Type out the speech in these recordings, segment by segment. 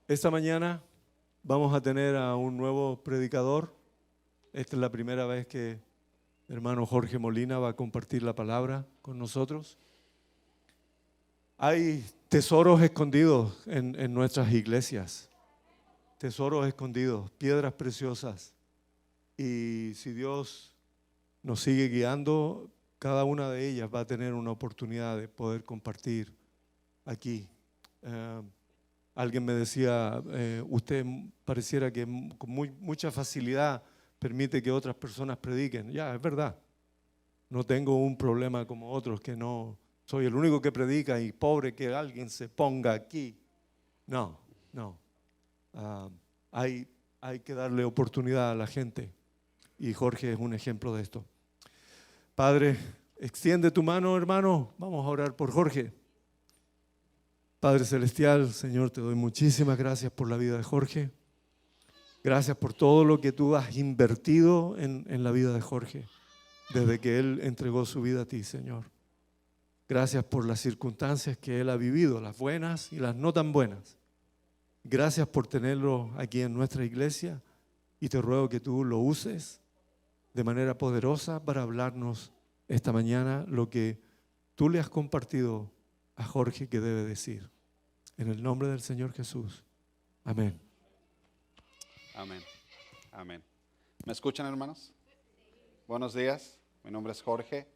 Esta mañana vamos a tener a un nuevo predicador. Esta es la primera vez que el hermano Jorge Molina va a compartir la palabra con nosotros. Hay tesoros escondidos en nuestras iglesias, tesoros escondidos, piedras preciosas. Y si Dios nos sigue guiando, cada una de ellas va a tener una oportunidad de poder compartir aquí. Alguien me decía, usted pareciera que con mucha facilidad permite que otras personas prediquen. Ya, es verdad. No tengo un problema como otros, que no soy el único que predica y pobre que alguien se ponga aquí. No. Hay que darle oportunidad a la gente. Y Jorge es un ejemplo de esto. Padre, extiende tu mano, hermano. Vamos a orar por Jorge. Padre Celestial, Señor, te doy muchísimas gracias por la vida de Jorge. Gracias por todo lo que tú has invertido en la vida de Jorge, desde que él entregó su vida a ti, Señor. Gracias por las circunstancias que él ha vivido, las buenas y las no tan buenas. Gracias por tenerlo aquí en nuestra iglesia y te ruego que tú lo uses de manera poderosa para hablarnos esta mañana lo que tú le has compartido a Jorge que debe decir. En el nombre del Señor Jesús. Amén. Amén. Amén. ¿Me escuchan, hermanos? Buenos días. Mi nombre es Jorge.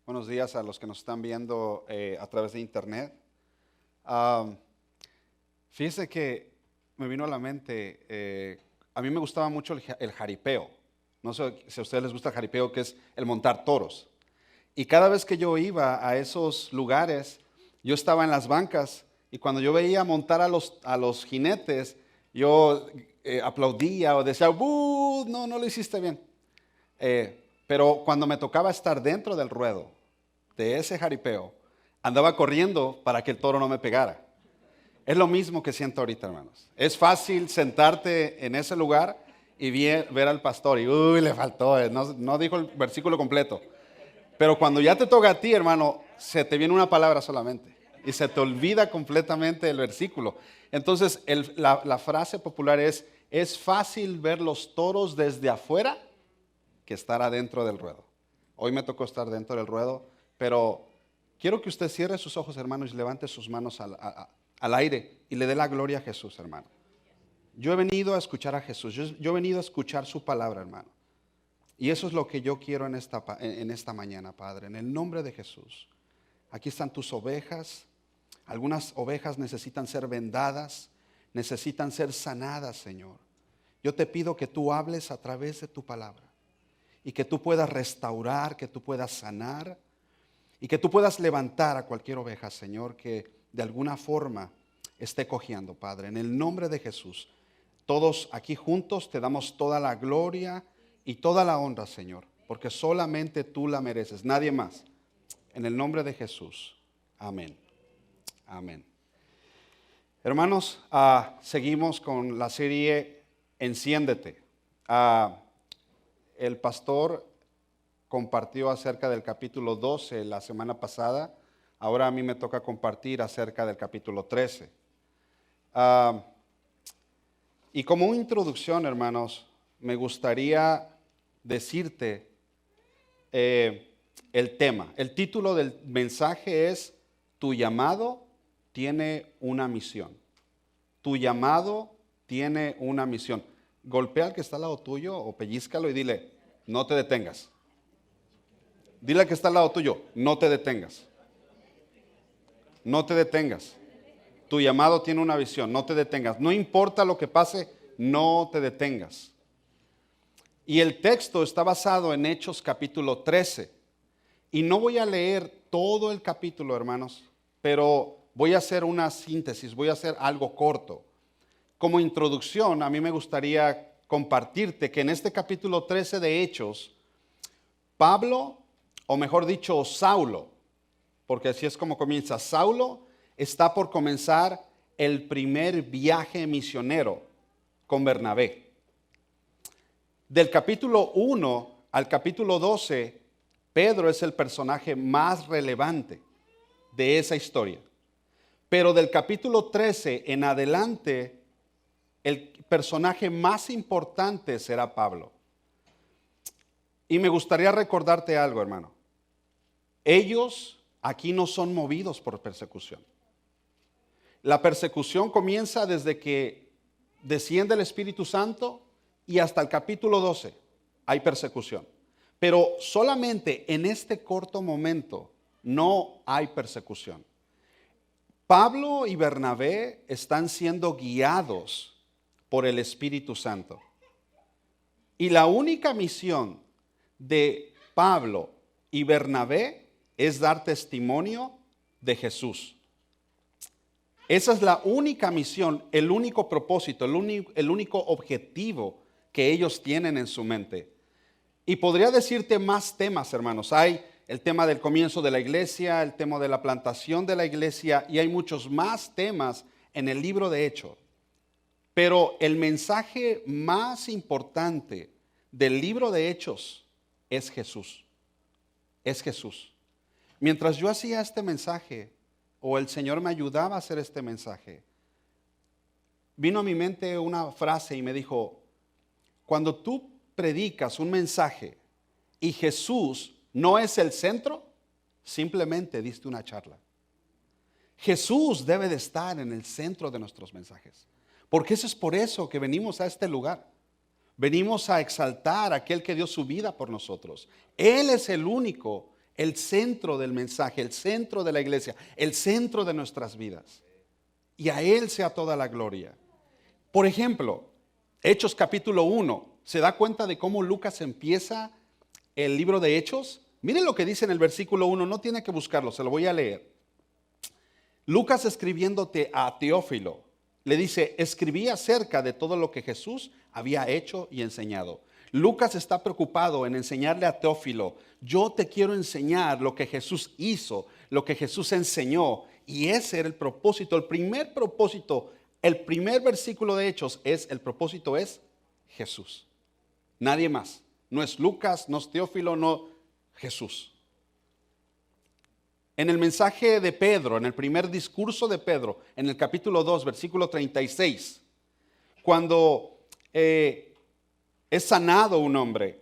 Buenos días a los que nos están viendo a través de internet. Fíjese que me vino a la mente, a mí me gustaba mucho el jaripeo. No sé si a ustedes les gusta el jaripeo, que es el montar toros. Y cada vez que yo iba a esos lugares, yo estaba en las bancas y cuando yo veía montar a los jinetes, yo aplaudía o decía, ¡buh! No lo hiciste bien. Pero cuando me tocaba estar dentro del ruedo, de ese jaripeo, andaba corriendo para que el toro no me pegara. Es lo mismo que siento ahorita, hermanos. Es fácil sentarte en ese lugar y ver al pastor y, le faltó, no dijo el versículo completo. Pero cuando ya te toca a ti, hermano, se te viene una palabra solamente y se te olvida completamente el versículo. Entonces, la frase popular es fácil ver los toros desde afuera que estar adentro del ruedo. Hoy me tocó estar dentro del ruedo, pero quiero que usted cierre sus ojos, hermanos, y levante sus manos al aire y le dé la gloria a Jesús, hermano. Yo he venido a escuchar a Jesús, yo he venido a escuchar su palabra, hermano. Y eso es lo que yo quiero en esta mañana, Padre, en el nombre de Jesús. Aquí están tus ovejas. Algunas ovejas necesitan ser vendadas, necesitan ser sanadas, Señor. Yo te pido que tú hables a través de tu palabra y que tú puedas restaurar, que tú puedas sanar y que tú puedas levantar a cualquier oveja, Señor, que de alguna forma esté cojeando, Padre. En el nombre de Jesús, todos aquí juntos te damos toda la gloria y toda la honra, Señor, porque solamente tú la mereces, nadie más. En el nombre de Jesús. Amén. Amén. Hermanos, seguimos con la serie Enciéndete. El pastor compartió acerca del capítulo 12 la semana pasada. Ahora a mí me toca compartir acerca del capítulo 13. Y como introducción, hermanos, me gustaría decirte el tema. El título del mensaje es Tu llamado tiene una misión. Tu llamado tiene una misión. Golpea al que está al lado tuyo o pellízcalo y dile, no te detengas. Dile al que está al lado tuyo, no te detengas. No te detengas. Tu llamado tiene una visión, no te detengas. No importa lo que pase, no te detengas. Y el texto está basado en Hechos capítulo 13. Y no voy a leer todo el capítulo, hermanos, pero voy a hacer una síntesis, voy a hacer algo corto. Como introducción, a mí me gustaría compartirte que en este capítulo 13 de Hechos, Pablo, o mejor dicho, Saulo, porque así es como comienza, Saulo está por comenzar el primer viaje misionero con Bernabé. Del capítulo 1 al capítulo 12, Pedro es el personaje más relevante de esa historia. Pero del capítulo 13 en adelante, el personaje más importante será Pablo. Y me gustaría recordarte algo, hermano. Ellos aquí no son movidos por persecución. La persecución comienza desde que desciende el Espíritu Santo y hasta el capítulo 12 hay persecución. Pero solamente en este corto momento no hay persecución. Pablo y Bernabé están siendo guiados por el Espíritu Santo. Y la única misión de Pablo y Bernabé es dar testimonio de Jesús. Esa es la única misión, el único propósito, el único objetivo que ellos tienen en su mente. Y podría decirte más temas, hermanos. Hay el tema del comienzo de la iglesia, el tema de la plantación de la iglesia, y hay muchos más temas en el libro de Hechos. Pero el mensaje más importante del libro de Hechos es Jesús. Es Jesús. Mientras yo hacía este mensaje, o el Señor me ayudaba a hacer este mensaje, vino a mi mente una frase y me dijo: cuando tú predicas un mensaje y Jesús no es el centro, simplemente diste una charla. Jesús debe de estar en el centro de nuestros mensajes, porque eso es por eso que venimos a este lugar. Venimos a exaltar a aquel que dio su vida por nosotros. Él es el único, el centro del mensaje, el centro de la iglesia, el centro de nuestras vidas. Y a Él sea toda la gloria. Por ejemplo, Hechos capítulo 1, ¿se da cuenta de cómo Lucas empieza el libro de Hechos? Miren lo que dice en el versículo 1, no tiene que buscarlo, se lo voy a leer. Lucas, escribiéndote a Teófilo, le dice: escribí acerca de todo lo que Jesús había hecho y enseñado. Lucas está preocupado en enseñarle a Teófilo: yo te quiero enseñar lo que Jesús hizo, lo que Jesús enseñó. Y ese era el propósito, el primer propósito, el primer versículo de Hechos el propósito es Jesús. Nadie más. No es Lucas, no es Teófilo, no, Jesús. En el mensaje de Pedro, en el primer discurso de Pedro, en el capítulo 2, versículo 36, cuando es sanado un hombre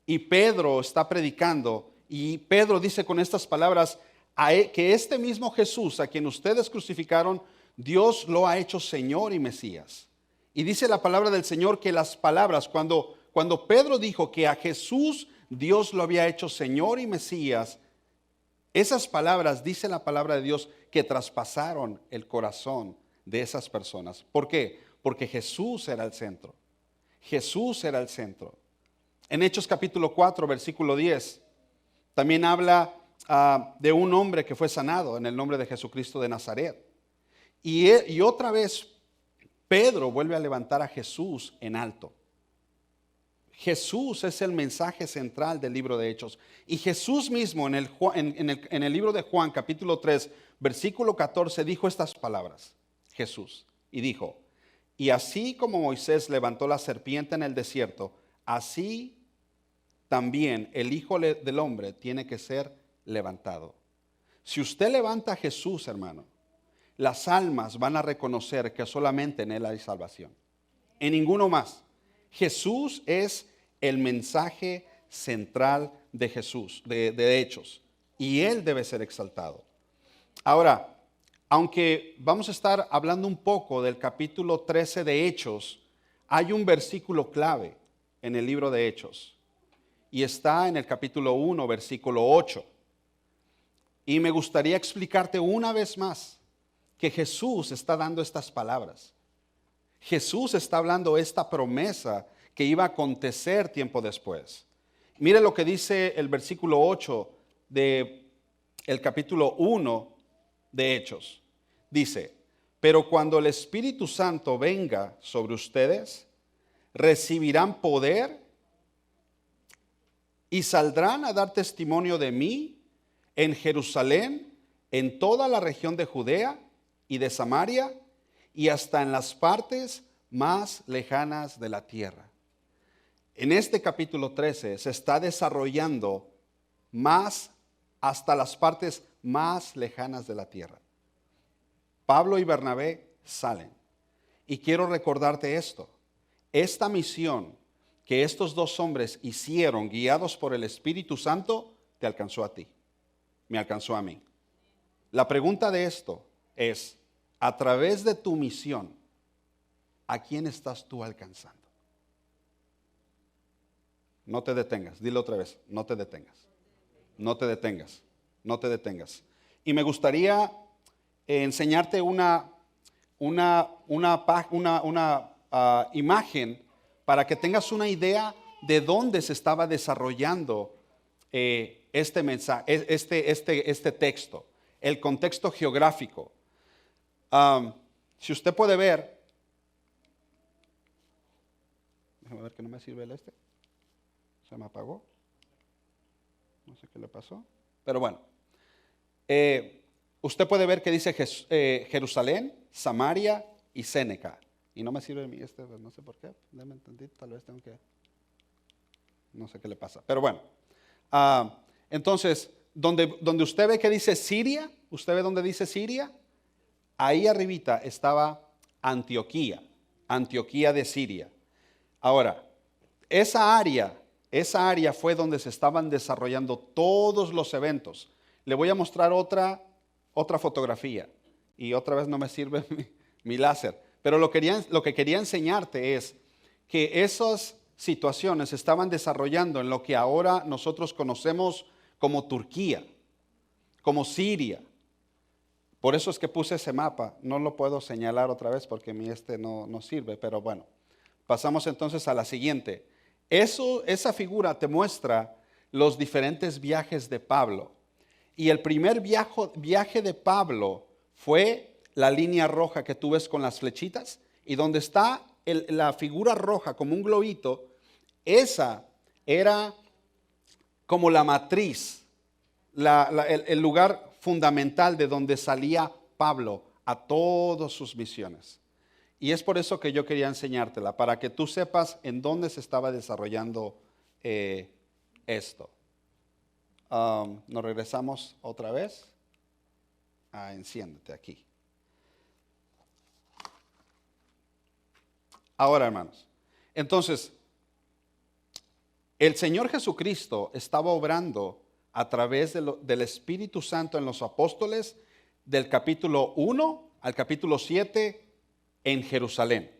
y Pedro está predicando, y Pedro dice con estas palabras que este mismo Jesús a quien ustedes crucificaron, Dios lo ha hecho Señor y Mesías. Y dice la palabra del Señor que las palabras, cuando Pedro dijo que a Jesús Dios lo había hecho Señor y Mesías, esas palabras, dice la palabra de Dios, que traspasaron el corazón de esas personas. ¿Por qué? Porque Jesús era el centro. Jesús era el centro. En Hechos capítulo 4, versículo 10, también habla de un hombre que fue sanado en el nombre de Jesucristo de Nazaret. Y otra vez Pedro vuelve a levantar a Jesús en alto. Jesús es el mensaje central del libro de Hechos. Y Jesús mismo en el libro de Juan capítulo 3, versículo 14, dijo estas palabras. Jesús. Y dijo: y así como Moisés levantó la serpiente en el desierto, así también el Hijo del Hombre tiene que ser levantado. Si usted levanta a Jesús, hermano, las almas van a reconocer que solamente en Él hay salvación. En ninguno más. Jesús es el mensaje central de Jesús, de Hechos. Y Él debe ser exaltado. Ahora, aunque vamos a estar hablando un poco del capítulo 13 de Hechos, hay un versículo clave en el libro de Hechos. Y está en el capítulo 1, versículo 8. Y me gustaría explicarte una vez más que Jesús está dando estas palabras. Jesús está hablando esta promesa que iba a acontecer tiempo después. Mire lo que dice el versículo 8 del capítulo 1 de Hechos. Dice: pero cuando el Espíritu Santo venga sobre ustedes, recibirán poder y saldrán a dar testimonio de mí en Jerusalén, en toda la región de Judea y de Samaria, y hasta en las partes más lejanas de la tierra. En este capítulo 13 se está desarrollando más hasta las partes más lejanas de la tierra. Pablo y Bernabé salen. Y quiero recordarte esto. Esta misión que estos dos hombres hicieron guiados por el Espíritu Santo, te alcanzó a ti, me alcanzó a mí. La pregunta de esto es, a través de tu misión, ¿a quién estás tú alcanzando? No te detengas, dilo otra vez, no te detengas, no te detengas, no te detengas. Y me gustaría enseñarte una imagen para que tengas una idea de dónde se estaba desarrollando este mensaje, este texto, el contexto geográfico. Si usted puede ver, déjame ver que no me sirve el se me apagó, no sé qué le pasó, pero bueno, usted puede ver que dice Jerusalén, Samaria y Séneca. Y no me sirve no sé por qué, déjame entender, tal vez tengo que, no sé qué le pasa. Pero bueno, entonces, donde usted ve que dice Siria, usted ve donde dice Siria, ahí arribita estaba Antioquía de Siria. Ahora, esa área fue donde se estaban desarrollando todos los eventos. Le voy a mostrar otra fotografía. Y otra vez no me sirve mi láser. Pero lo que quería enseñarte es que esas situaciones se estaban desarrollando en lo que ahora nosotros conocemos como Turquía, como Siria. Por eso es que puse ese mapa. No lo puedo señalar otra vez porque mi no sirve, pero bueno. Pasamos entonces a la siguiente. Esa figura te muestra los diferentes viajes de Pablo. Y el primer viaje de Pablo fue la línea roja que tú ves con las flechitas, y donde está la figura roja como un globito, esa era como la matriz, el lugar fundamental de donde salía Pablo a todas sus misiones. Y es por eso que yo quería enseñártela, para que tú sepas en dónde se estaba desarrollando esto. Nos regresamos otra vez. Enciéndete aquí. Ahora, hermanos, entonces, el Señor Jesucristo estaba obrando a través del Espíritu Santo en los apóstoles del capítulo 1 al capítulo 7 en Jerusalén.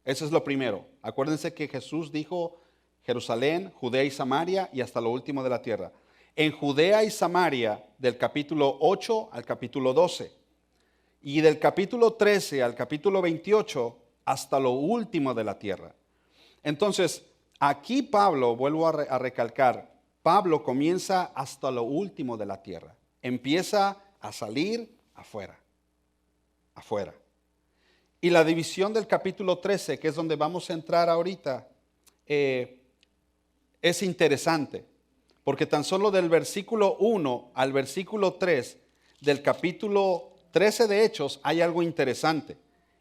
Eso es lo primero. Acuérdense que Jesús dijo Jerusalén, Judea y Samaria y hasta lo último de la tierra. En Judea y Samaria del capítulo 8 al capítulo 12 y del capítulo 13 al capítulo 28 hasta lo último de la tierra. Entonces, aquí Pablo, vuelvo a recalcar, Pablo comienza hasta lo último de la tierra. Empieza a salir afuera. Y la división del capítulo 13, que es donde vamos a entrar ahorita, es interesante. Porque tan solo del versículo 1 al versículo 3 del capítulo 13 de Hechos hay algo interesante.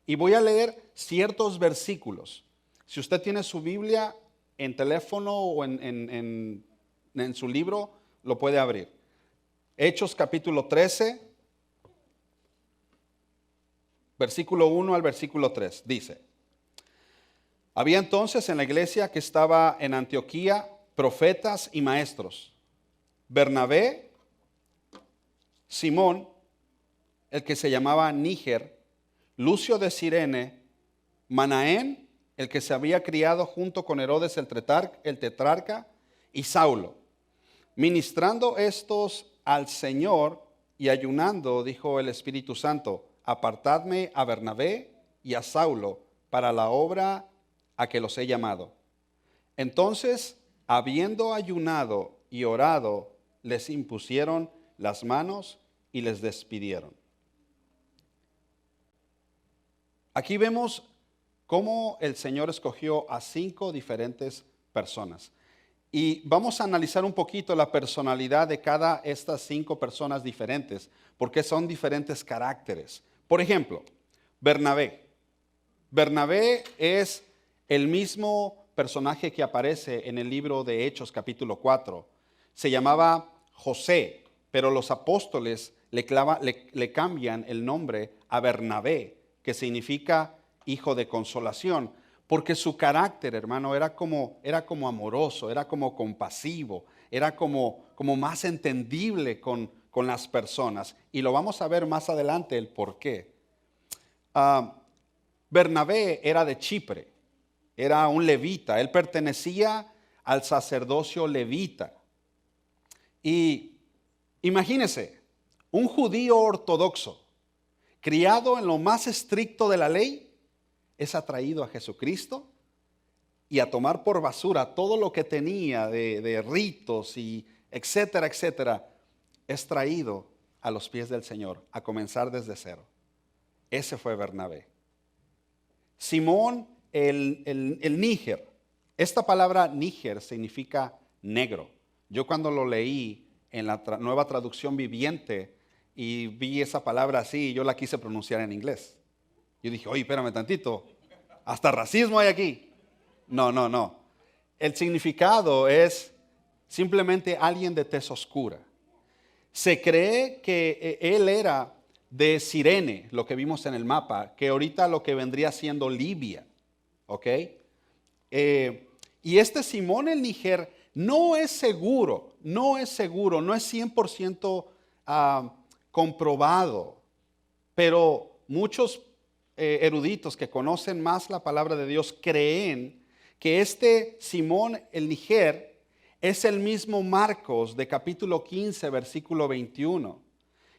Y voy a leer ciertos versículos. Si usted tiene su Biblia en teléfono o en su libro, lo puede abrir. Hechos capítulo 13, versículo 1 al versículo 3, dice: había entonces en la iglesia que estaba en Antioquía profetas y maestros: Bernabé, Simón, el que se llamaba Níger, Lucio de Cirene, Manaén, el que se había criado junto con Herodes el tetrarca, y Saulo. Ministrando estos al Señor y ayunando, dijo el Espíritu Santo: apartadme a Bernabé y a Saulo para la obra a que los he llamado. Entonces, habiendo ayunado y orado, les impusieron las manos y les despidieron. Aquí vemos cómo el Señor escogió a 5 diferentes personas. Y vamos a analizar un poquito la personalidad de cada estas 5 personas diferentes, porque son diferentes caracteres. Por ejemplo, Bernabé. Bernabé es el mismo personaje que aparece en el libro de Hechos capítulo 4. Se llamaba José, pero los apóstoles le cambian el nombre a Bernabé, que significa hijo de consolación, porque su carácter, hermano, era como amoroso, era como compasivo, era como más entendible con las personas. Y lo vamos a ver más adelante el por qué. Bernabé era de Chipre, era un levita, él pertenecía al sacerdocio levita. Y imagínese, un judío ortodoxo, criado en lo más estricto de la ley, es atraído a Jesucristo y a tomar por basura todo lo que tenía de ritos y etcétera, etcétera, es traído a los pies del Señor, a comenzar desde cero. Ese fue Bernabé. Simón el Níger. Esta palabra Níger significa negro. Yo cuando lo leí en la nueva traducción viviente y vi esa palabra así, yo la quise pronunciar en inglés. Yo dije, oye, espérame tantito, hasta racismo hay aquí. No. El significado es simplemente alguien de tez oscura. Se cree que él era de Cirene, lo que vimos en el mapa, que ahorita lo que vendría siendo Libia. ¿Ok? Y este Simón el Níger no es seguro, no es 100% comprobado, pero muchos eruditos que conocen más la palabra de Dios creen que este Simón el Níger es el mismo Marcos de capítulo 15, versículo 21.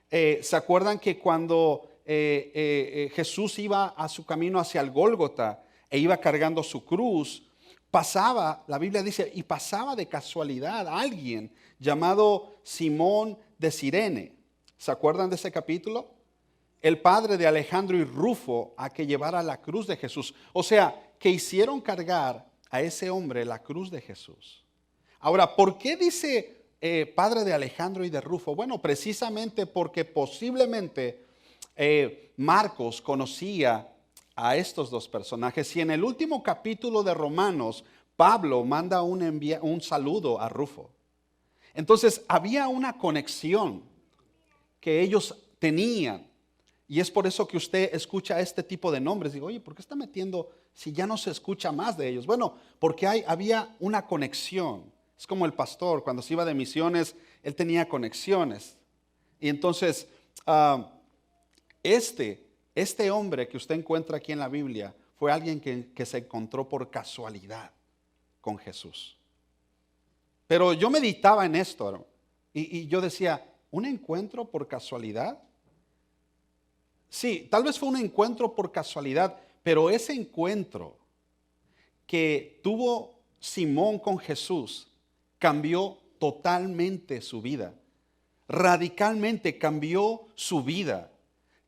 ¿Se acuerdan que cuando Jesús iba a su camino hacia el Gólgota e iba cargando su cruz, pasaba, la Biblia dice, y pasaba de casualidad a alguien llamado Simón de Cirene? ¿Se acuerdan de ese capítulo? El padre de Alejandro y Rufo a que llevara la cruz de Jesús. O sea, que hicieron cargar a ese hombre la cruz de Jesús. Ahora, ¿por qué dice padre de Alejandro y de Rufo? Bueno, precisamente porque posiblemente Marcos conocía a estos dos personajes. Y en el último capítulo de Romanos, Pablo manda un saludo a Rufo. Entonces, había una conexión que ellos tenían. Y es por eso que usted escucha este tipo de nombres. Digo, oye, ¿por qué está metiendo si ya no se escucha más de ellos? Bueno, porque había una conexión. Es como el pastor, cuando se iba de misiones, él tenía conexiones. Y entonces, este hombre que usted encuentra aquí en la Biblia fue alguien que se encontró por casualidad con Jesús. Pero yo meditaba en esto y yo decía, ¿un encuentro por casualidad? Sí, tal vez fue un encuentro por casualidad, pero ese encuentro que tuvo Simón con Jesús cambió totalmente su vida. Radicalmente cambió su vida.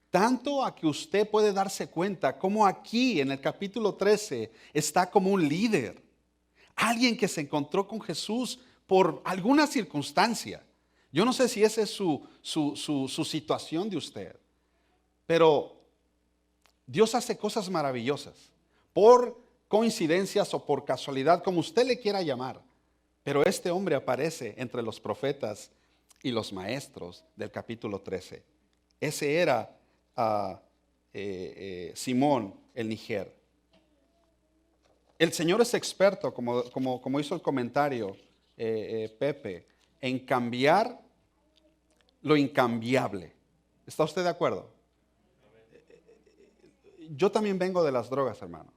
Tanto a que usted puede darse cuenta como aquí en el capítulo 13 está como un líder. Alguien que se encontró con Jesús por alguna circunstancia. Yo no sé si esa es su situación de usted. Pero Dios hace cosas maravillosas, por coincidencias o por casualidad, como usted le quiera llamar. Pero este hombre aparece entre los profetas y los maestros del capítulo 13. Ese era Simón el Níger. El Señor es experto, como hizo el comentario Pepe, en cambiar lo incambiable. ¿Está usted de acuerdo? Yo también vengo de las drogas, hermano.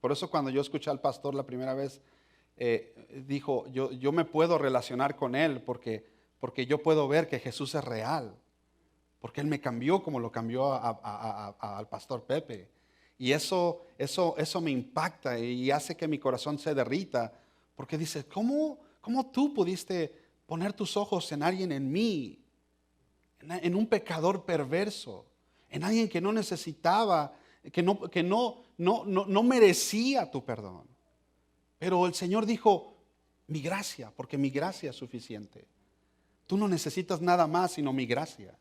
Por eso cuando yo escuché al pastor la primera vez, dijo, yo me puedo relacionar con él porque yo puedo ver que Jesús es real. Porque él me cambió como lo cambió al pastor Pepe. Y eso me impacta y hace que mi corazón se derrita. Porque dice, ¿cómo tú pudiste poner tus ojos en alguien, en mí? En un pecador perverso. En alguien que no necesitaba, que no merecía tu perdón. Pero el Señor dijo, mi gracia, porque mi gracia es suficiente. Tú no necesitas nada más sino mi gracia.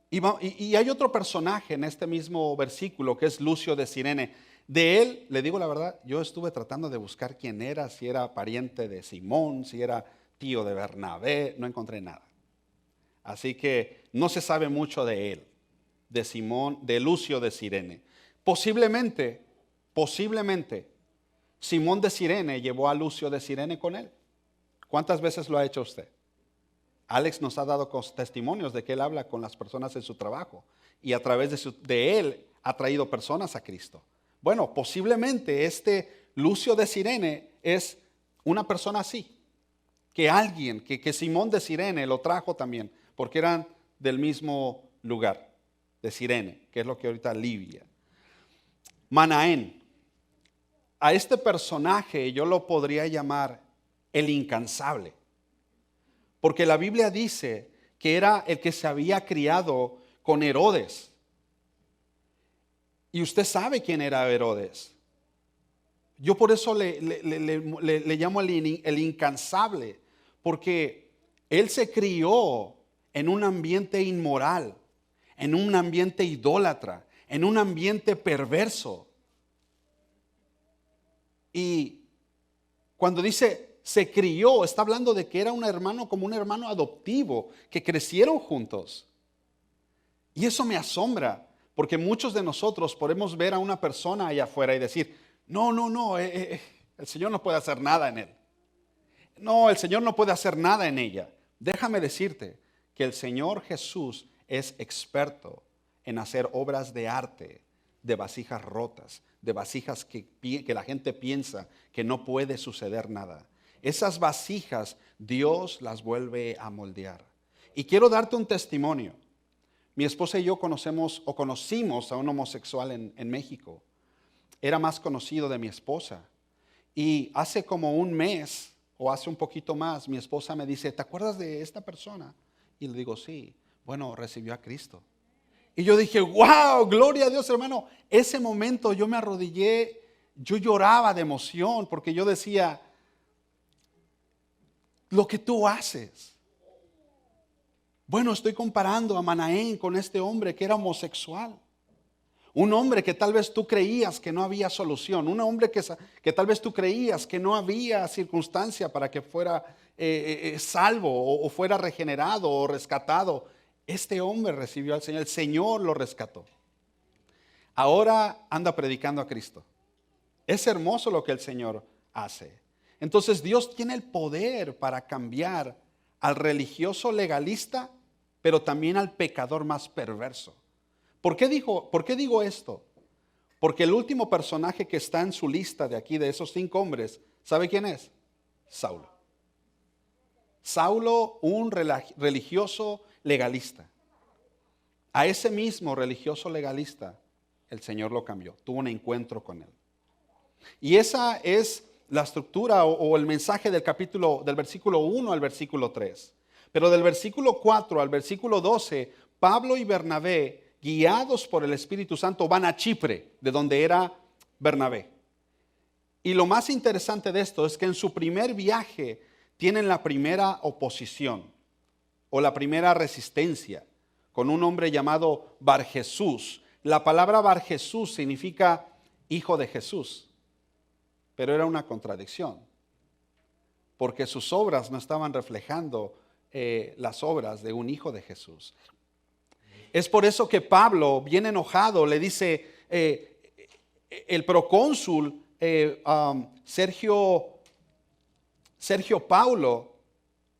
Y hay otro personaje en este mismo versículo que es Lucio de Cirene. De él, le digo la verdad, yo estuve tratando de buscar quién era, si era pariente de Simón, si era tío de Bernabé, no encontré nada. Así que no se sabe mucho de él. de Lucio de Cirene. Posiblemente, Simón de Cirene llevó a Lucio de Cirene con él. ¿Cuántas veces lo ha hecho usted? Alex nos ha dado testimonios de que él habla con las personas en su trabajo y a través de él ha traído personas a Cristo. Bueno, posiblemente este Lucio de Cirene es una persona así, que Simón de Cirene lo trajo también, porque eran del mismo lugar, de Cirene, que es lo que ahorita Libia. Manaén. A este personaje yo lo podría llamar el incansable, porque la Biblia dice que era el que se había criado con Herodes. Y usted sabe quién era Herodes. Yo por eso le llamo el incansable, porque él se crió en un ambiente inmoral, en un ambiente idólatra, en un ambiente perverso. Y cuando dice se crió, está hablando de que era un hermano como un hermano adoptivo, que crecieron juntos. Y eso me asombra, porque muchos de nosotros podemos ver a una persona allá afuera y decir, no, el Señor no puede hacer nada en él. No, el Señor no puede hacer nada en ella. Déjame decirte que el Señor Jesús es experto en hacer obras de arte, de vasijas rotas, de vasijas que la gente piensa que no puede suceder nada. Esas vasijas Dios las vuelve a moldear. Y quiero darte un testimonio. Mi esposa y yo conocimos a un homosexual en México. Era más conocido de mi esposa. Y hace como un mes o hace un poquito más, mi esposa me dice, ¿te acuerdas de esta persona? Y le digo, sí. Bueno, recibió a Cristo. Y yo dije, wow, gloria a Dios, hermano. Ese momento yo me arrodillé, yo lloraba de emoción porque yo decía, lo que tú haces. Bueno, estoy comparando a Manaén con este hombre que era homosexual. Un hombre que tal vez tú creías que no había solución. Un hombre que tal vez tú creías que no había circunstancia para que fuera salvo o fuera regenerado o rescatado. Este hombre recibió al Señor. El Señor lo rescató. Ahora anda predicando a Cristo. Es hermoso lo que el Señor hace. Entonces Dios tiene el poder para cambiar al religioso legalista, pero también al pecador más perverso. ¿Por qué digo esto? Porque el último personaje que está en su lista de aquí, de esos 5 hombres, ¿sabe quién es? Saulo. Saulo, un religioso legalista. A ese mismo religioso legalista, el Señor lo cambió. Tuvo un encuentro con él. Y esa es la estructura o el mensaje del versículo 1 al versículo 3. Pero del versículo 4 al versículo 12, Pablo y Bernabé, guiados por el Espíritu Santo, van a Chipre, de donde era Bernabé. Y lo más interesante de esto es que en su primer viaje tienen la primera oposición o la primera resistencia con un hombre llamado Barjesús. La palabra Barjesús significa hijo de Jesús, pero era una contradicción, porque sus obras no estaban reflejando las obras de un hijo de Jesús. Es por eso que Pablo, bien enojado, le dice, el procónsul Sergio Paulo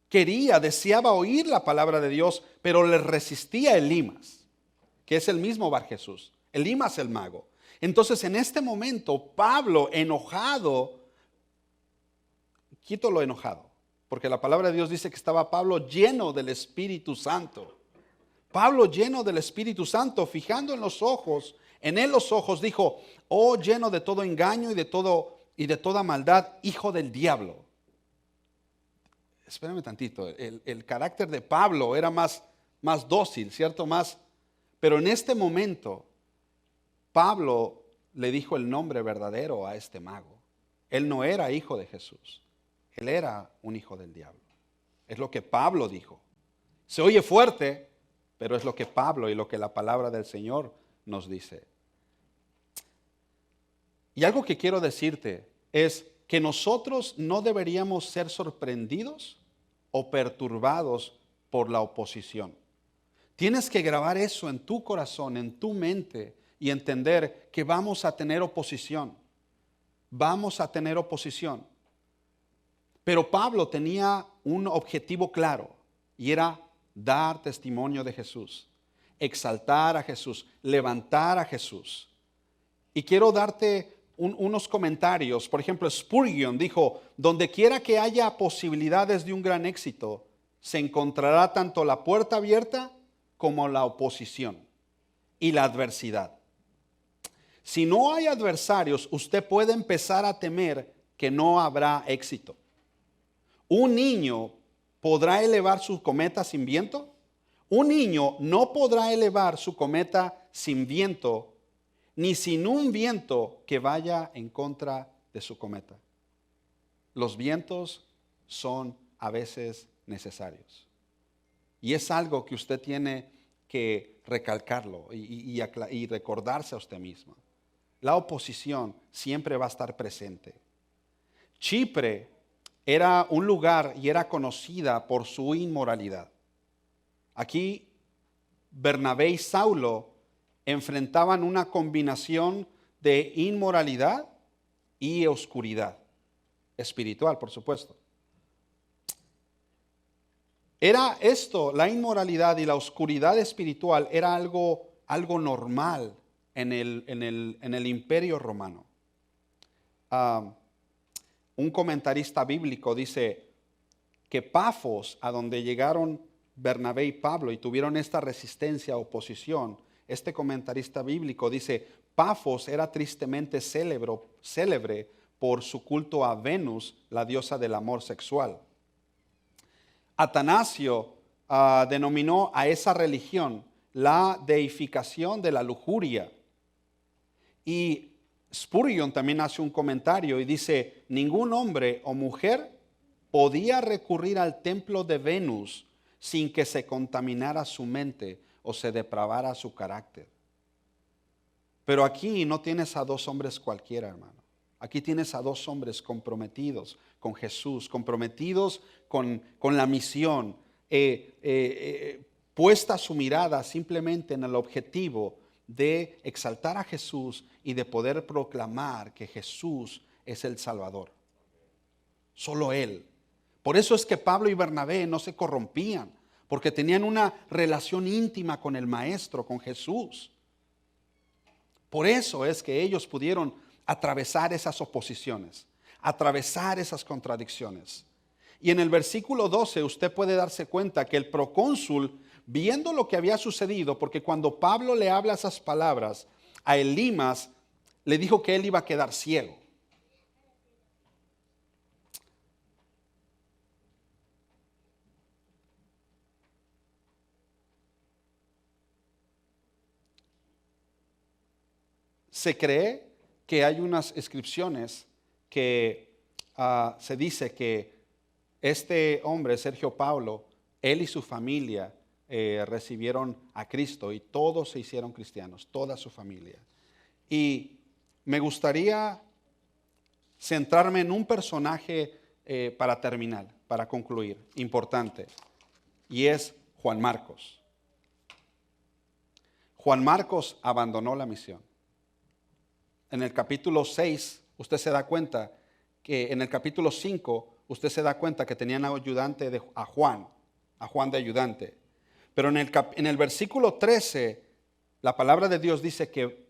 deseaba oír la palabra de Dios, pero le resistía Elimas, que es el mismo Barjesús. Elimas el mago. Entonces en este momento Pablo enojado, quito lo enojado, porque la palabra de Dios dice que estaba Pablo lleno del Espíritu Santo. Pablo lleno del Espíritu Santo, fijando en él los ojos, dijo, oh lleno de todo engaño y de toda maldad, hijo del diablo. Espérame tantito, el carácter de Pablo era más dócil, ¿cierto? Pero en este momento, Pablo le dijo el nombre verdadero a este mago. Él no era hijo de Jesús, él era un hijo del diablo. Es lo que Pablo dijo. Se oye fuerte, pero es lo que Pablo y lo que la palabra del Señor nos dice. Y algo que quiero decirte es que nosotros no deberíamos ser sorprendidos o perturbados por la oposición. Tienes que grabar eso en tu corazón, en tu mente y entender que vamos a tener oposición. Vamos a tener oposición. Pero Pablo tenía un objetivo claro y era dar testimonio de Jesús, exaltar a Jesús, levantar a Jesús. Y quiero darte unos comentarios. Por ejemplo, Spurgeon dijo, donde quiera que haya posibilidades de un gran éxito, se encontrará tanto la puerta abierta como la oposición y la adversidad. Si no hay adversarios, usted puede empezar a temer que no habrá éxito. ¿Un niño podrá elevar su cometa sin viento? Un niño no podrá elevar su cometa sin viento, ni sin un viento que vaya en contra de su cometa. Los vientos son a veces necesarios. Y es algo que usted tiene que recalcarlo y recordarse a usted mismo. La oposición siempre va a estar presente. Chipre era un lugar y era conocida por su inmoralidad. Aquí Bernabé y Saulo enfrentaban una combinación de inmoralidad y oscuridad espiritual, por supuesto. Era esto, la inmoralidad y la oscuridad espiritual, era algo normal en el imperio romano. Un comentarista bíblico dice que Pafos, a donde llegaron Bernabé y Pablo y tuvieron esta resistencia, oposición, este comentarista bíblico dice, Pafos era tristemente célebre por su culto a Venus, la diosa del amor sexual. Atanasio denominó a esa religión la deificación de la lujuria. Y Spurgeon también hace un comentario y dice, ningún hombre o mujer podía recurrir al templo de Venus sin que se contaminara su mente o se depravara su carácter. Pero aquí no tienes a dos hombres cualquiera, hermano. Aquí tienes a dos hombres comprometidos con Jesús, comprometidos con la misión, puesta su mirada simplemente en el objetivo de exaltar a Jesús y de poder proclamar que Jesús es el Salvador. Solo Él. Por eso es que Pablo y Bernabé no se corrompían, porque tenían una relación íntima con el Maestro, con Jesús. Por eso es que ellos pudieron atravesar esas oposiciones, atravesar esas contradicciones. Y en el versículo 12 usted puede darse cuenta que el procónsul, viendo lo que había sucedido, porque cuando Pablo le habla esas palabras a Elimas, le dijo que él iba a quedar ciego. Se cree que hay unas inscripciones que se dice que este hombre, Sergio Paulo, él y su familia recibieron a Cristo y todos se hicieron cristianos, toda su familia. Y me gustaría centrarme en un personaje para terminar, para concluir, importante, y es Juan Marcos. Juan Marcos abandonó la misión. En el capítulo 6, usted se da cuenta que en el capítulo 5, usted se da cuenta que tenían ayudante a Juan de ayudante. Pero en el versículo 13, la palabra de Dios dice que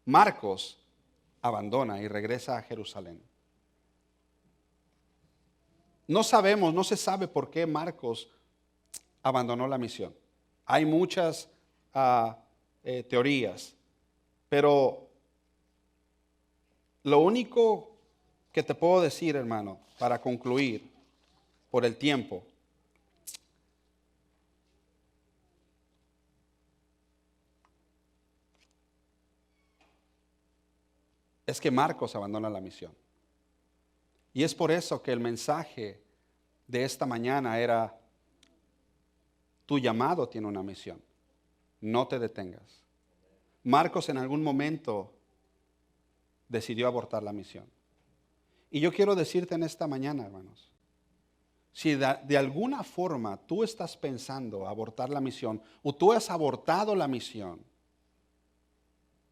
Marcos abandona y regresa a Jerusalén. No sabemos, no se sabe por qué Marcos abandonó la misión. Hay muchas teorías, pero lo único que te puedo decir, hermano, para concluir por el tiempo, es que Marcos abandona la misión. Y es por eso que el mensaje de esta mañana era, tu llamado tiene una misión, no te detengas. Marcos en algún momento decidió abortar la misión. Y yo quiero decirte en esta mañana, hermanos, Si de alguna forma tú estás pensando abortar la misión, o tú has abortado la misión,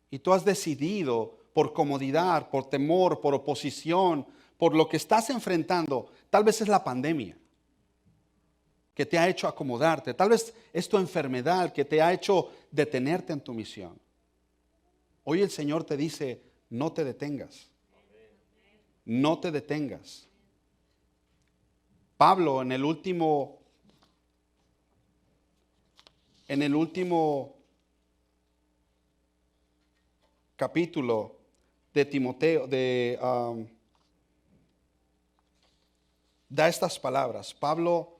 y tú has decidido por comodidad, por temor, por oposición, por lo que estás enfrentando, tal vez es la pandemia que te ha hecho acomodarte, tal vez es tu enfermedad que te ha hecho detenerte en tu misión. Hoy el Señor te dice, no te detengas, no te detengas. Pablo en el último capítulo de Timoteo, da estas palabras. Pablo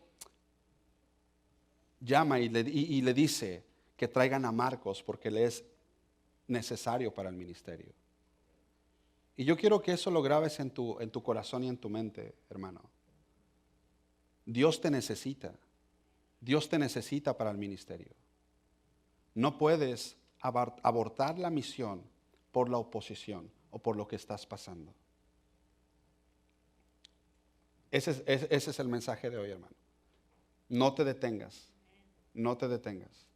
llama y le dice que traigan a Marcos porque le es necesario para el ministerio. Y yo quiero que eso lo grabes en tu corazón y en tu mente, hermano. Dios te necesita. Dios te necesita para el ministerio. No puedes abortar la misión por la oposición o por lo que estás pasando. Ese es el mensaje de hoy, hermano. No te detengas. No te detengas.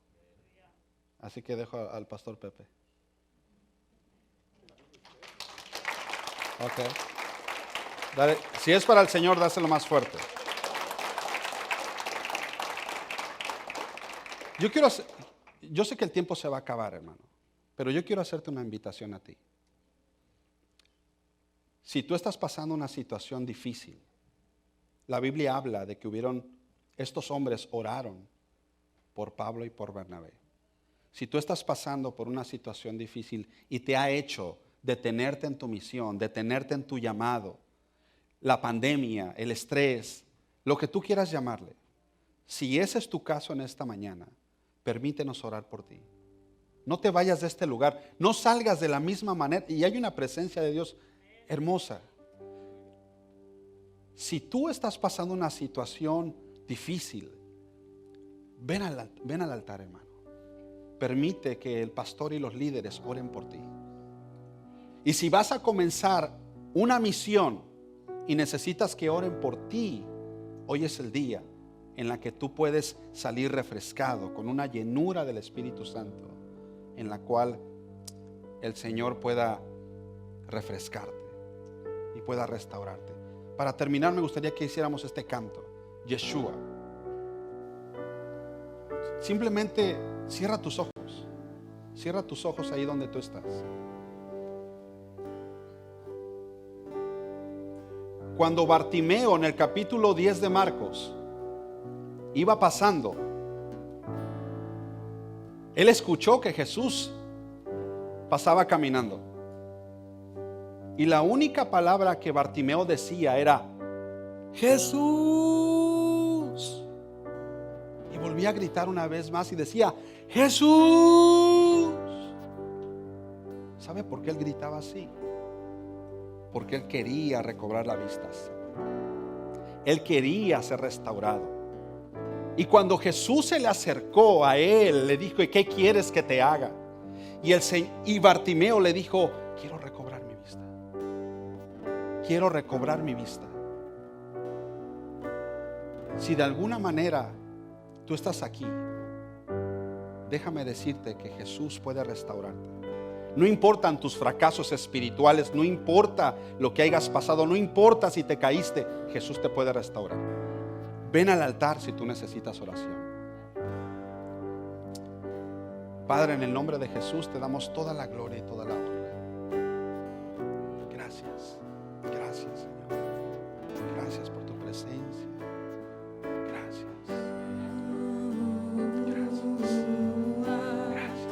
Así que dejo al pastor Pepe. Ok. Dale. Si es para el Señor, dáselo más fuerte. Yo sé que el tiempo se va a acabar, hermano, pero yo quiero hacerte una invitación a ti. Si tú estás pasando una situación difícil, la Biblia habla de que estos hombres oraron por Pablo y por Bernabé. Si tú estás pasando por una situación difícil y te ha hecho detenerte en tu misión, detenerte en tu llamado, la pandemia, el estrés, lo que tú quieras llamarle, si ese es tu caso en esta mañana, permítenos orar por ti. No te vayas de este lugar, no salgas de la misma manera. Y hay una presencia de Dios hermosa. Si tú estás pasando una situación difícil, ven al altar, hermano. Permite que el pastor y los líderes oren por ti. Y si vas a comenzar una misión y necesitas que oren por ti, hoy es el día en la que tú puedes salir refrescado con una llenura del Espíritu Santo, en la cual el Señor pueda refrescarte y pueda restaurarte. Para terminar, me gustaría que hiciéramos este canto, Yeshua. Simplemente cierra tus ojos ahí donde tú estás. Cuando Bartimeo en el capítulo 10 de Marcos iba pasando, él escuchó que Jesús pasaba caminando. Y la única palabra que Bartimeo decía era Jesús. Y volvía a gritar una vez más y decía Jesús. ¿Sabe por qué él gritaba así? Porque él quería recobrar la vista. Él quería ser restaurado. Y cuando Jesús se le acercó a él, le dijo: ¿y qué quieres que te haga? Y Bartimeo le dijo: quiero recobrar mi vista. Quiero recobrar mi vista. Si de alguna manera tú estás aquí, déjame decirte que Jesús puede restaurarte. No importan tus fracasos espirituales, no importa lo que hayas pasado, no importa si te caíste, Jesús te puede restaurar. Ven al altar si tú necesitas oración. Padre, en el nombre de Jesús te damos toda la gloria y toda la honra. Gracias, gracias, Señor. Gracias por tu presencia. Gracias. Gracias.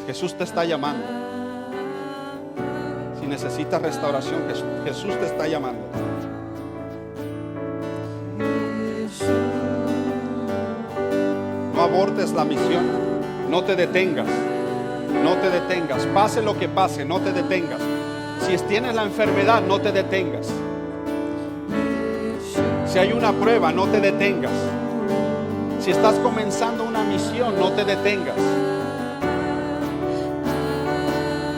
Jesús te está llamando. Si necesitas restauración, Jesús te está llamando. No abortes la misión. No te detengas. No te detengas. Pase lo que pase, no te detengas. Si tienes la enfermedad, no te detengas. Si hay una prueba, no te detengas. Si estás comenzando una misión, no te detengas.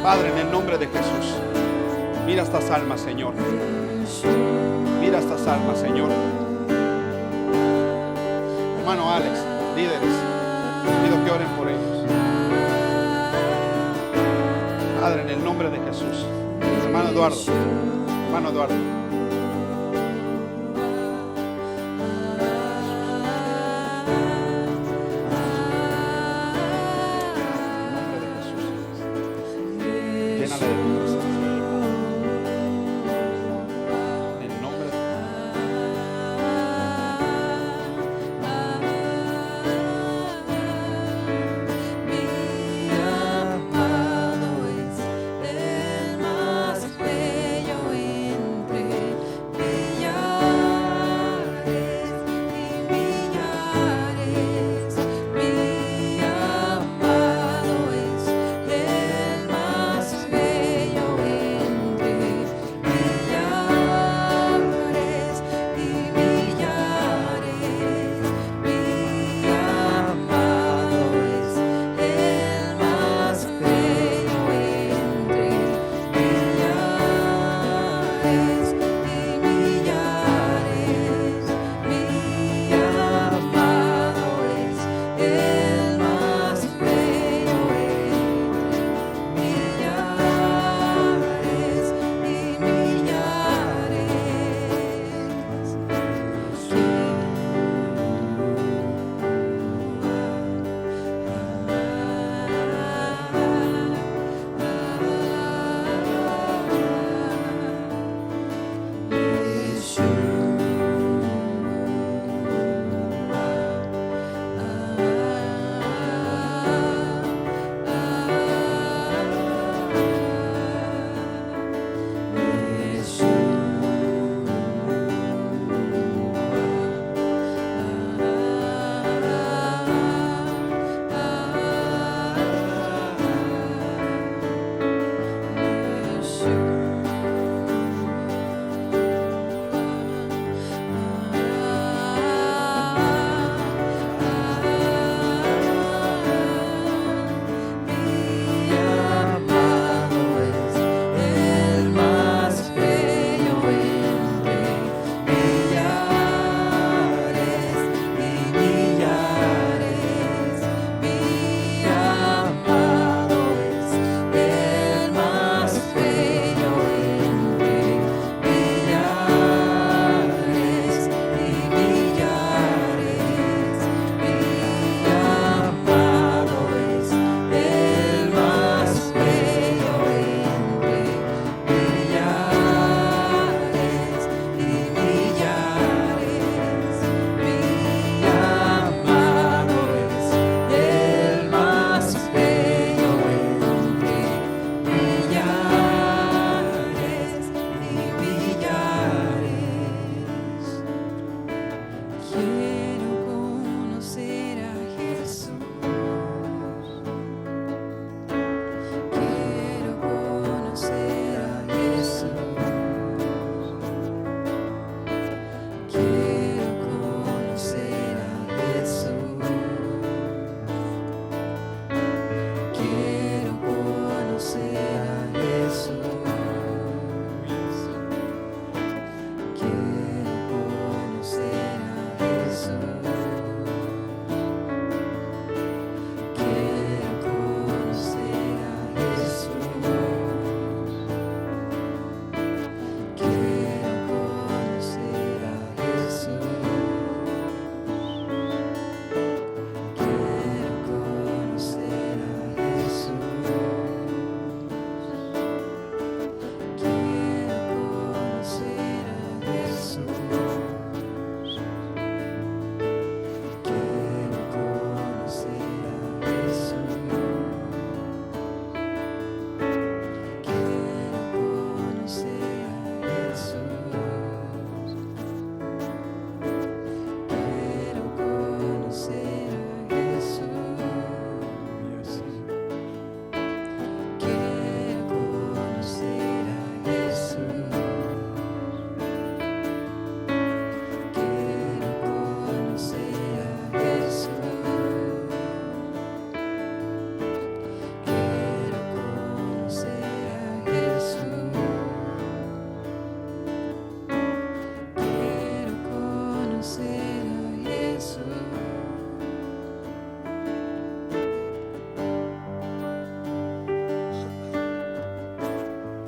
Padre, en el nombre de Jesús, mira estas almas, Señor. Mira estas almas, Señor. hermano Alex, líderes, les pido que oren por ellos. Padre, en el nombre de Jesús. Hermano Eduardo, hermano Eduardo. Mi amado es el más bello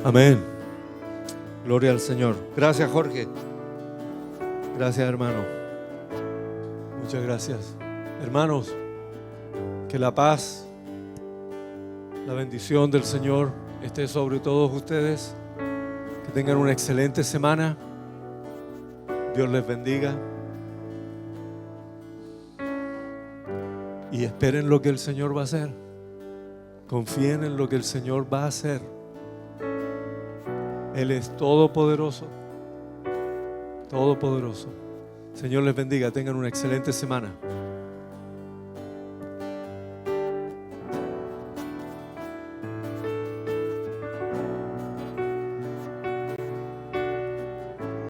Amén. Gloria al Señor. Gracias, Jorge. Gracias, hermano. Muchas gracias. Hermanos, que la paz, la bendición del Señor esté sobre todos ustedes. Que tengan una excelente semana. Dios les bendiga. Y esperen lo que el Señor va a hacer. Confíen en lo que el Señor va a hacer. Él es todopoderoso. Todopoderoso. Señor les bendiga. Tengan una excelente semana.